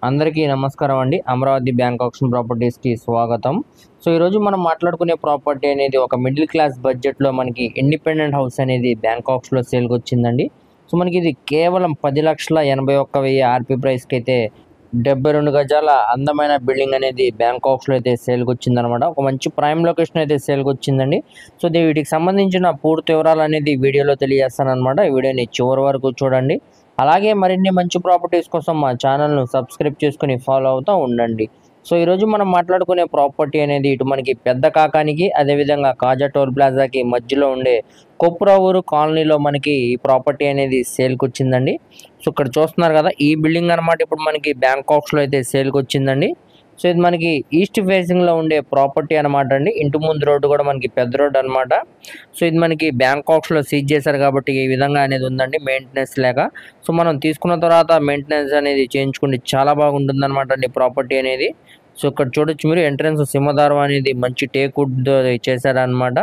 అందరికీ నమస్కారం అండి. అమరావతి బ్యాంక్ ఆప్షన్ ప్రాపర్టీస్కి స్వాగతం. సో ఈరోజు మనం మాట్లాడుకునే ప్రాపర్టీ అనేది ఒక మిడిల్ క్లాస్ బడ్జెట్లో మనకి ఇండిపెండెంట్ హౌస్ అనేది బ్యాంకాక్స్లో సేల్కి వచ్చిందండి. సో మనకి ఇది కేవలం 10,81,000 ఆర్పీ ప్రైస్కి అయితే 72 గజాల అందమైన బిల్డింగ్ అనేది బ్యాంకాక్స్లో అయితే సేల్కి వచ్చిందనమాట. ఒక మంచి ప్రైమ్ లొకేషన్ అయితే సేల్కి వచ్చిందండి. సో వీటికి సంబంధించిన పూర్తి వివరాలు అనేది వీడియోలో తెలియజేస్తాను అనమాట. ఈ వీడియోని చివరి వరకు చూడండి. అలాగే మరిన్ని మంచి ప్రాపర్టీస్ కోసం మా ఛానల్ను సబ్స్క్రైబ్ చేసుకుని ఫాలో అవుతూ ఉండండి. సో ఈరోజు మనం మాట్లాడుకునే ప్రాపర్టీ అనేది ఇటు మనకి పెద్ద కాకానికి అదేవిధంగా కాజా టోల్ ప్లాజాకి మధ్యలో ఉండే కొప్పురావూరు కాలనీలో మనకి ఈ ప్రాపర్టీ అనేది సేల్కి వచ్చిందండి. సో ఇక్కడ చూస్తున్నారు కదా, ఈ బిల్డింగ్ అనమాట ఇప్పుడు మనకి బ్యాంకాక్స్లో అయితే సేల్కి వచ్చిందండి. సో ఇది మనకి ఈస్ట్ ఫేసింగ్లో ఉండే ప్రాపర్టీ అనమాట అండి. ఇంటి ముందు రోడ్డు కూడా మనకి పెద్ద రోడ్డు అనమాట. సో ఇది మనకి బ్యాంకాక్స్లో సీజ్ చేశారు కాబట్టి ఈ విధంగా అనేది ఉందండి, మెయింటెనెన్స్ లేక. సో మనం తీసుకున్న తర్వాత మెయింటెనెన్స్ అనేది చేయించుకుంటే చాలా బాగుంటుంది అనమాట అండి ప్రాపర్టీ అనేది. సో ఇక్కడ చూడొచ్చు మీరు, ఎంట్రన్స్ సింహదారం అనేది మంచి టేక్వుడ్ చేశారనమాట.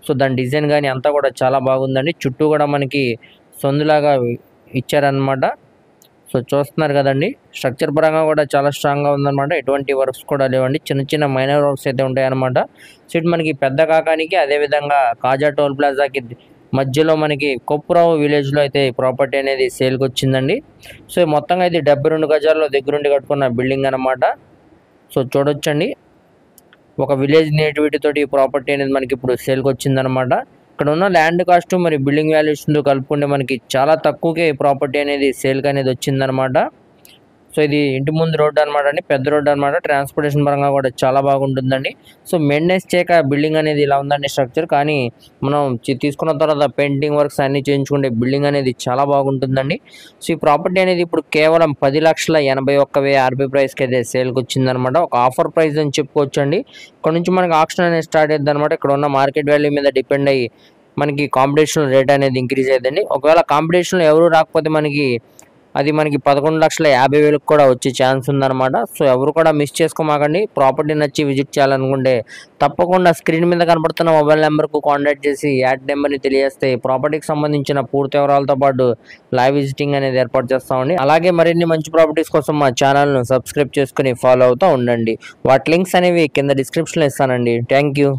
సో దాని డిజైన్ కానీ అంతా కూడా చాలా బాగుందండి. చుట్టూ కూడా మనకి సందులాగా ఇచ్చారనమాట. సో చూస్తున్నారు కదండి, స్ట్రక్చర్ పరంగా కూడా చాలా స్ట్రాంగ్గా ఉందన్నమాట. ఎటువంటి వర్క్స్ కూడా లేవండి, చిన్న చిన్న మైనర్ వర్క్స్ అయితే ఉంటాయన్నమాట. సో ఇటు మనకి పెద్ద కాకానికి అదేవిధంగా కాజా టోల్ ప్లాజాకి మధ్యలో మనకి కొప్పురావు విలేజ్లో అయితే ప్రాపర్టీ అనేది సేల్కి వచ్చిందండి. సో మొత్తంగా అయితే 72 గజాల్లో దగ్గరుండి కట్టుకున్న బిల్డింగ్ అనమాట. సో చూడొచ్చండి, ఒక విలేజ్ నేటివిటీ తోటి ఈ ప్రాపర్టీ అనేది మనకి ఇప్పుడు సేల్కి వచ్చిందనమాట. ఇక్కడ ఉన్న ల్యాండ్ కాస్ట్ మరి బిల్డింగ్ వాల్యూషన్తో కలుపుకుంటే మనకి చాలా తక్కువకే ఈ ప్రాపర్టీ అనేది సేల్కి అనేది వచ్చిందనమాట. సో ఇది ఇంటి ముందు రోడ్డు అనమాట అండి, పెద్ద రోడ్డు అనమాట. ట్రాన్స్పోర్టేషన్ పరంగా కూడా చాలా బాగుంటుందండి. సో మెయింటెనెన్స్ చేయక బిల్డింగ్ అనేది ఇలా ఉందండి స్ట్రక్చర్. కానీ మనం తీసుకున్న తర్వాత పెయింటింగ్ వర్క్స్ అన్నీ చేయించుకుంటే బిల్డింగ్ అనేది చాలా బాగుంటుందండి. సో ఈ ప్రాపర్టీ అనేది ఇప్పుడు కేవలం 10,81,000 ఆర్పీ ప్రైస్కి అయితే సేల్కి వచ్చిందనమాట. ఒక ఆఫర్ ప్రైస్ అని చెప్పుకోవచ్చు అండి. ఇక్కడ నుంచి మనకి ఆప్షన్ అనేది స్టార్ట్ అవుతుంది అనమాట. ఇక్కడ ఉన్న మార్కెట్ వాల్యూ మీద డిపెండ్ అయ్యి మనకి కాంపిటీషన్ రేట్ అనేది ఇంక్రీజ్ అవుతుందండి. ఒకవేళ కాంపిటీషన్లో ఎవరు రాకపోతే మనకి 11,50,000 కూడా వచ్చే ఛాన్స్ ఉందన్నమాట. సో ఎవరు కూడా మిస్ చేసుకోమాకండి. ప్రాపర్టీ నచ్చి విజిట్ చేయాలనుకుంటే తప్పకుండా స్క్రీన్ మీద కనబడుతున్న మొబైల్ నెంబర్కు కాంటాక్ట్ చేసి యాడ్ నెంబర్ని తెలియజేస్తే ప్రాపర్టీకి సంబంధించిన పూర్తి వివరాలతో పాటు లైవ్ విజిటింగ్ అనేది ఏర్పాటు చేస్తామండి. అలాగే మరిన్ని మంచి ప్రాపర్టీస్ కోసం మా ఛానల్ను సబ్స్క్రైబ్ చేసుకుని ఫాలో అవుతూ ఉండండి. వాటి లింక్స్ అనేవి కింద డిస్క్రిప్షన్లో ఇస్తానండి. Thank you.